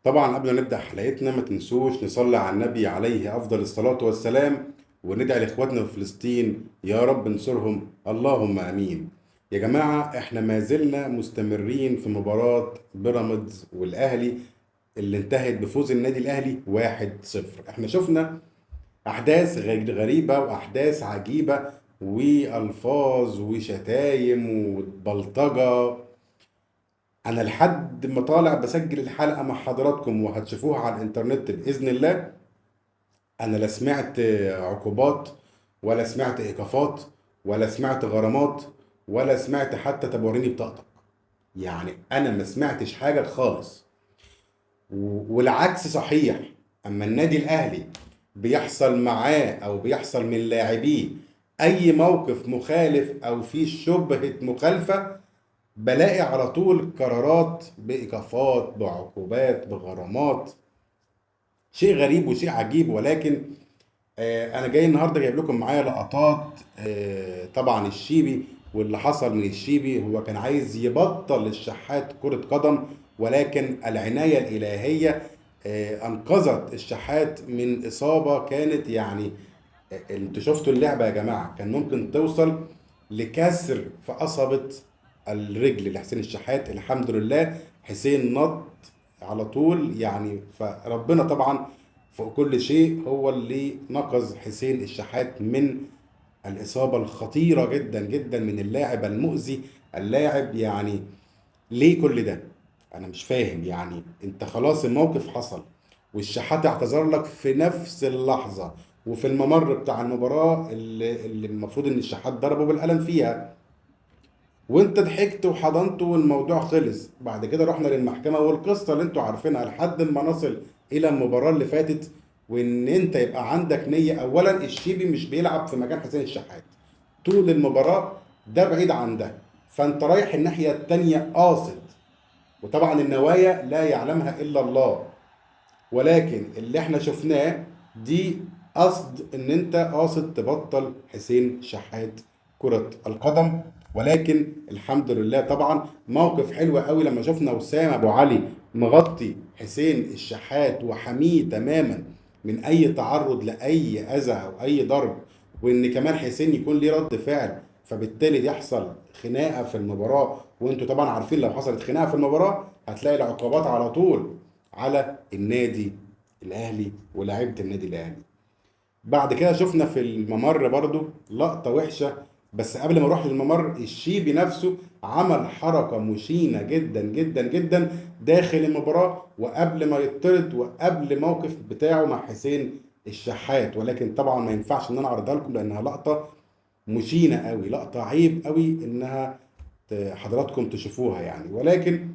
طبعا قبل ما نبدأ حلقتنا ما تنسوش نصلي على النبي عليه أفضل الصلاة والسلام، وندعي لإخواتنا في فلسطين يا رب انصرهم اللهم آمين. يا جماعة احنا ما زلنا مستمرين في مباراة بيراميدز والأهلي اللي انتهت بفوز النادي الأهلي 1-0. احنا شفنا أحداث غريبة وأحداث عجيبة وألفاظ وشتايم وبلطجة. انا لحد ما طالع بسجل الحلقه مع حضراتكم وهتشوفوها على الانترنت باذن الله، انا لا سمعت عقوبات ولا سمعت ايقافات ولا سمعت غرامات ولا سمعت حتى طب وريني بطاقتك. يعني انا ما سمعتش حاجه خالص. والعكس صحيح. اما النادي الاهلي بيحصل معاه او بيحصل من لاعبيه اي موقف مخالف او فيه شبهه مخالفه، بلاقي على طول قرارات بإيقافات بعقوبات بغرامات. شيء غريب وشيء عجيب. ولكن أنا جاي النهاردة جايب لكم معايا لقطات. طبعا الشيبي واللي حصل من الشيبي، هو كان عايز يبطل الشحات كرة قدم، ولكن العناية الإلهية أنقذت الشحات من إصابة كانت يعني انتوا شفتوا اللعبة يا جماعة، كان ممكن توصل لكسر في قصبة الرجل لحسين الشحات. الحمد لله حسين نط على طول يعني، فربنا طبعا فوق كل شيء هو اللي نقذ حسين الشحات من الإصابة الخطيرة جدا جدا من اللاعب المؤذي. اللاعب يعني ليه كل ده؟ انا مش فاهم. يعني انت خلاص الموقف حصل والشحات اعتذر لك في نفس اللحظة وفي الممر بتاع المباراة اللي المفروض ان الشحات ضربه بالقلم فيها، وانت ضحكت وحضنته والموضوع خلص. بعد كده رحنا للمحكمة والقصة اللي انتوا عارفينها لحد ما نصل الى المباراة اللي فاتت. وان انت يبقى عندك نية. اولا الشيبي مش بيلعب في مكان حسين الشحات طول المباراة، ده بعيد عن ده. فانت رايح الناحية التانية قاصد، وطبعا النوايا لا يعلمها الا الله. ولكن اللي احنا شفناه دي قصد ان انت قاصد تبطل حسين شحات كرة القدم. ولكن الحمد لله طبعا موقف حلو قوي لما شفنا وسام ابو علي مغطي حسين الشحات وحميه تماما من اي تعرض لاي اذى او اي ضرب، وان كمان حسين يكون ليه رد فعل فبالتالي يحصل خناقه في المباراه. وانتوا طبعا عارفين لو حصلت خناقه في المباراه هتلاقي العقوبات على طول على النادي الاهلي ولاعيبه النادي الاهلي. بعد كده شفنا في الممر برضو لقطه وحشه. بس قبل ما اروح للممر، الشيبي نفسه عمل حركه مشينه جدا جدا جدا داخل المباراه وقبل ما يطرد وقبل موقف بتاعه مع حسين الشحات. ولكن طبعا ما ينفعش ان انا اعرضها لكم لانها لقطه مشينه قوي، لقطه عيب قوي انها حضراتكم تشوفوها يعني. ولكن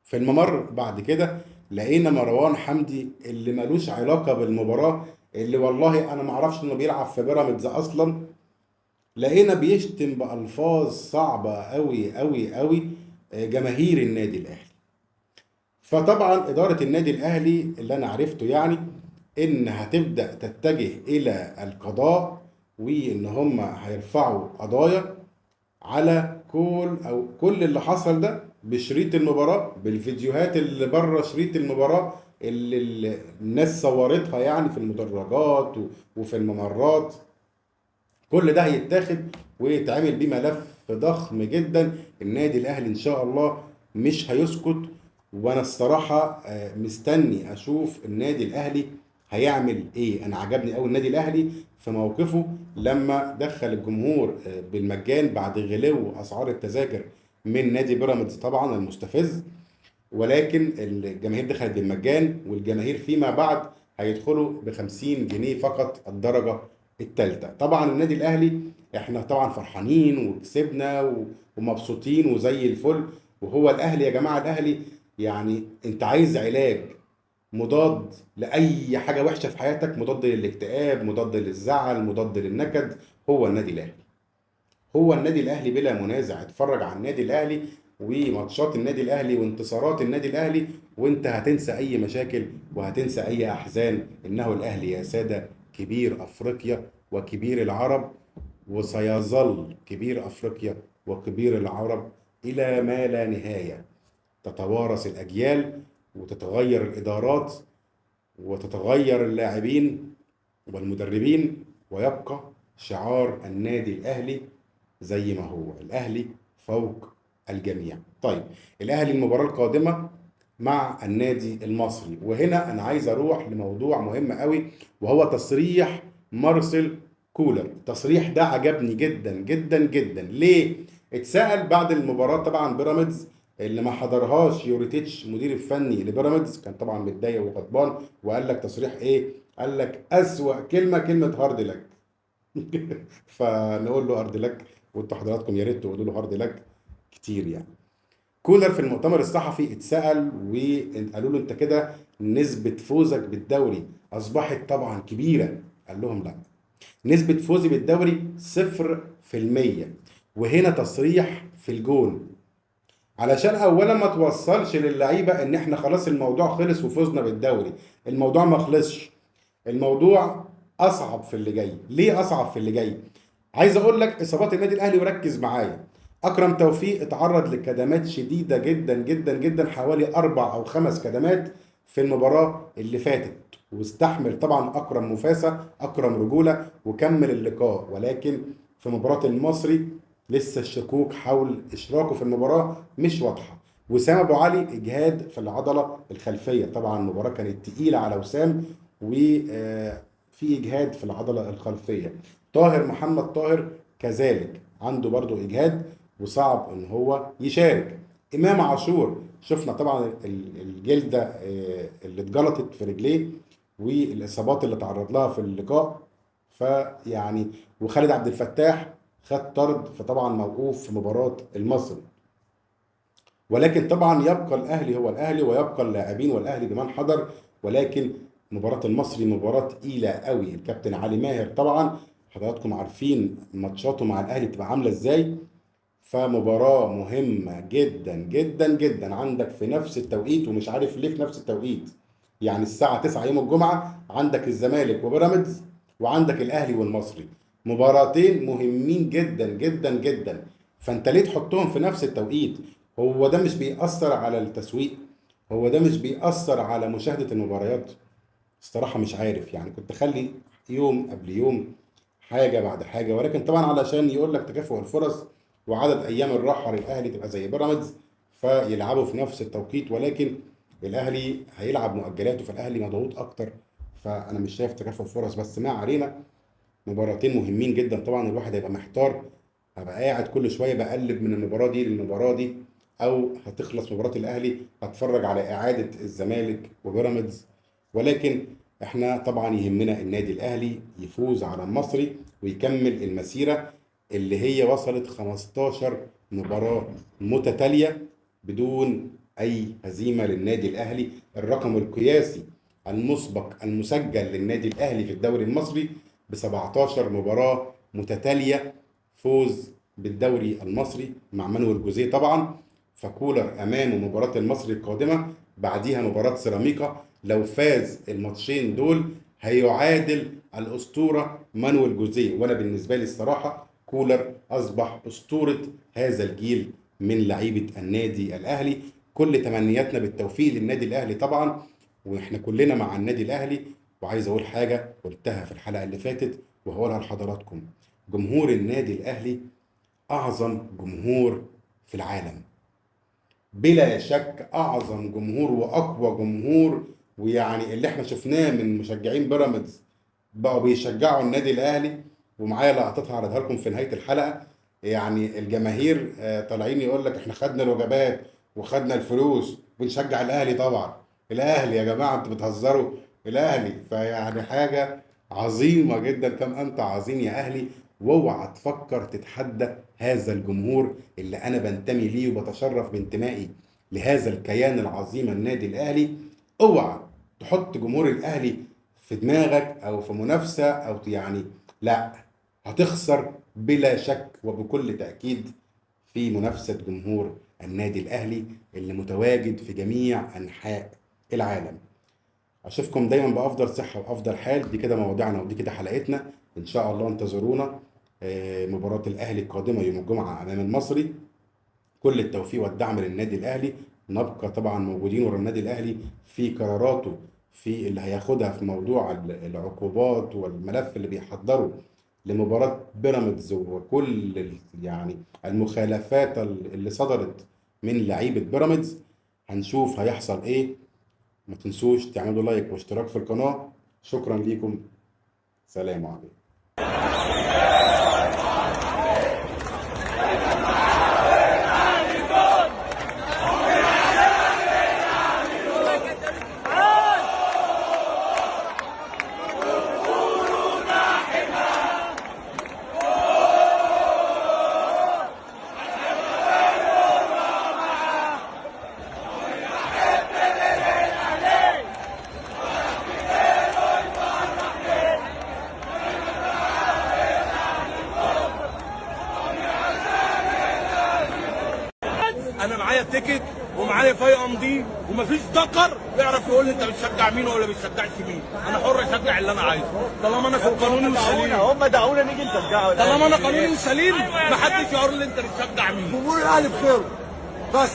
في الممر بعد كده لقينا مروان حمدي اللي ملوش علاقة بالمباراة، اللي والله انا ما اعرفش انه بيلعب في بيراميدز اصلا، لقينا بيشتم بألفاظ صعبة قوي قوي قوي جماهير النادي الاهلي. فطبعا إدارة النادي الاهلي اللي انا عرفته يعني ان هتبدأ تتجه الى القضاء، وان هم هيرفعوا قضايا على كل اللي حصل ده بشريط المباراة بالفيديوهات اللي بره شريط المباراة اللي الناس صورتها يعني في المدرجات وفي الممرات. كل ده هيتاخد ويتعمل بيه ملف ضخم جدا. النادي الاهلي ان شاء الله مش هيسكت. وانا الصراحة مستني اشوف النادي الاهلي هيعمل ايه. انا عجبني قوي النادي الاهلي في موقفه لما دخل الجمهور بالمجان بعد غلو اسعار التذاكر من نادي بيراميدز طبعا المستفز. ولكن الجماهير دخلت بالمجان، والجماهير فيما بعد هيدخلوا ب 50 جنيه فقط الدرجة الثالثة. طبعا النادي الأهلي احنا طبعا فرحانين وكسبنا ومبسوطين وزي الفل. وهو الأهلي يا جماعة الأهلي يعني انت عايز علاج مضاد لأي حاجة وحشة في حياتك، مضاد للاكتئاب، مضاد للزعل، مضاد للنكد، هو النادي الأهلي. هو النادي الاهلي بلا منازع. اتفرج على النادي الاهلي وماتشات النادي الاهلي وانتصارات النادي الاهلي وانت هتنسى اي مشاكل وهتنسى اي احزان. انه الاهلي يا سادة كبير افريقيا وكبير العرب، وسيظل كبير افريقيا وكبير العرب الى ما لا نهاية. تتوارث الاجيال وتتغير الادارات وتتغير اللاعبين والمدربين، ويبقى شعار النادي الاهلي زي ما هو، الاهلي فوق الجميع. طيب، الاهلي المباراة القادمة مع النادي المصري، وهنا انا عايز اروح لموضوع مهم قوي، وهو تصريح مارسيل كولر. التصريح ده عجبني جدا جدا جدا. ليه؟ اتسأل بعد المباراة طبعا بيراميدز اللي ما حضرهاش يوريتيتش مدير الفني لبيراميدز، كان طبعا متضايق وغضبان، وقال لك تصريح ايه؟ قال لك اسوأ كلمة هارد لك. فنقول له هارد لك، وانتوا حضراتكم يا ريت تقولوا له هارد لك كتير يعني. كولر في المؤتمر الصحفي اتسأل وقالوا له انت كده نسبة فوزك بالدوري اصبحت طبعا كبيرة. قال لهم لا، نسبة فوزي بالدوري 0%. وهنا تصريح في الجون، علشان اولا ما توصلش للعيبة ان احنا خلاص الموضوع خلص وفوزنا بالدوري. الموضوع ما خلصش، الموضوع اصعب في اللي جاي. ليه اصعب في اللي جاي؟ عايز اقول لك اصابات النادي الاهلي، وركز معايا. اكرم توفيق اتعرض لكدمات شديده جدا جدا جدا، حوالي 4 أو 5 كدمات في المباراه اللي فاتت، واستحمل طبعا اكرم مفاسة، اكرم رجوله، وكمل اللقاء. ولكن في مباراه المصري لسه الشكوك حول اشراكه في المباراه مش واضحه. وسام ابو علي اجهاد في العضله الخلفيه، طبعا المباراه كانت تقيله على وسام، وفي اجهاد في العضله الخلفيه. طاهر محمد طاهر كذلك عنده برضو اجهاد، وصعب ان هو يشارك. امام عاشور شفنا طبعا الجلده اللي اتجلطت في رجليه، والاصابات اللي تعرض لها في اللقاء. فيعني وخالد عبد الفتاح خد طرد، فطبعا موقوف في مباراه المصري. ولكن طبعا يبقى الاهلي هو الاهلي، ويبقى اللاعبين والاهلي بمن حضر. ولكن مباراه المصري مباراه تقيله قوي. الكابتن علي ماهر طبعا حضراتكم عارفين ماتشاته مع الاهلي بتبقى عامله ازاي. فمباراه مهمه جدا جدا جدا، عندك في نفس التوقيت، ومش عارف ليه في نفس التوقيت. يعني الساعه 9 يوم الجمعه عندك الزمالك وبيراميدز، وعندك الاهلي والمصري. مباراتين مهمين جدا جدا جدا، فانت ليه تحطهم في نفس التوقيت؟ هو ده مش بيأثر على التسويق؟ هو ده مش بيأثر على مشاهدة المباريات؟ الصراحة مش عارف يعني، كنت خلي يوم قبل يوم، حاجة بعد حاجة. ولكن طبعا علشان يقول لك تكافؤ الفرص وعدد أيام الراحة للأهلي تبقى زي بيراميدز، فيلعبوا في نفس التوقيت. ولكن الأهلي هيلعب مؤجلاته، فالأهلي مضغوط أكتر. فأنا مش شايف تكافؤ فرص، بس ما علينا. مباراتين مهمين جدا طبعا، الواحد هيبقى محتار، هبقى قاعد كل شويه بقلب من المباراه دي للمباراه دي، او هتخلص مباراه الاهلي هتفرج على اعاده الزمالك وبيراميدز. ولكن احنا طبعا يهمنا النادي الاهلي يفوز على المصري ويكمل المسيره اللي هي وصلت 15 مباراه متتاليه بدون اي هزيمه للنادي الاهلي. الرقم القياسي المسبق المسجل للنادي الاهلي في الدوري المصري ب 17 مباراه متتاليه فوز بالدوري المصري مع مانويل جوزيه طبعا. فكولر امامه مباراه المصري القادمه، بعديها مباراه سيراميكا. لو فاز الماتشين دول هيعادل الاسطوره مانويل جوزيه. وانا بالنسبه لي الصراحه كولر اصبح اسطوره هذا الجيل من لعيبه النادي الاهلي. كل تمنياتنا بالتوفيق للنادي الاهلي طبعا، واحنا كلنا مع النادي الاهلي. وعايز اقول حاجه قلتها في الحلقه اللي فاتت وهقولها لحضراتكم: جمهور النادي الاهلي اعظم جمهور في العالم، بلا شك اعظم جمهور واقوى جمهور. ويعني اللي احنا شفناه من مشجعين بيراميدز بقوا بيشجعوا النادي الاهلي، ومعايا لقطات هعرضها لكم في نهايه الحلقه. يعني الجماهير طالعين يقول لك احنا خدنا الوجبات وخدنا الفلوس بنشجع الاهلي. طبعا الاهلي يا جماعه، انتوا بتهزروا؟ الاهلي فيعني حاجه عظيمه جدا. كم انت عظيم يا اهلي! واوعى تفكر تتحدى هذا الجمهور اللي انا بنتمي ليه وبتشرف بانتمائي لهذا الكيان العظيم النادي الاهلي. اوعى تحط جمهور الاهلي في دماغك او في منافسه او يعني لا، هتخسر بلا شك وبكل تاكيد في منافسه جمهور النادي الاهلي اللي متواجد في جميع انحاء العالم. اشوفكم دايما بافضل صحه وافضل حال. دي كده مواضيعنا ودي كده حلقتنا. ان شاء الله انتظرونا مباراه الاهلي القادمه يوم الجمعه امام المصري. كل التوفيق والدعم للنادي الاهلي، نبقى طبعا موجودين ورا النادي الاهلي في قراراته، في اللي هياخدها في موضوع العقوبات والملف اللي بيحضره لمباراة بيراميدز، وكل يعني المخالفات اللي صدرت من لعيبة بيراميدز. هنشوف هيحصل ايه. ما تنسوش تعملوا لايك واشتراك في القناة. شكرا ليكم، سلام عليكم. انا معايا تيكت ومعايا فاي امضي، ومفيش ذكر يعرف يقول لي انت بتشجع مين ولا بتشجعش مين. انا حر اشجع اللي انا عايزه طالما انا في قانوني وسليم. هم دعونا نيجي نشجعه، طالما انا قانوني وسليم محدش يقول لي انت بتشجع مين. جمهور الاهلي بخير بس.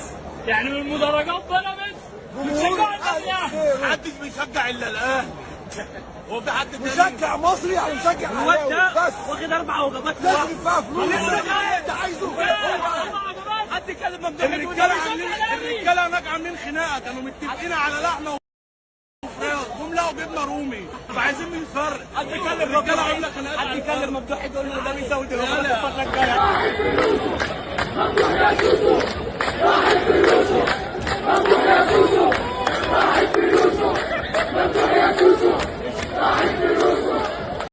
يعني من المدرجات بيراميدز بتشجع الاهلي، محدش بيشجع الا الاهلي. هو في حد تاني مشجع مصري يعني مشجع اهلاوي بس. واخد 4 وجبات لازم يدفع فلوس انت عايزه. حد يكلم ممدوح. الرجاله هناك عاملين خناقه، كانوا متفقين على لحمه وفراخ، جم لقوا جبنه رومي، طب عايزين مين يفرق؟ حد يكلم الرجاله عامله خناقات. حد يكلم ممدوح يقول له ده بيزود راحت فلوسه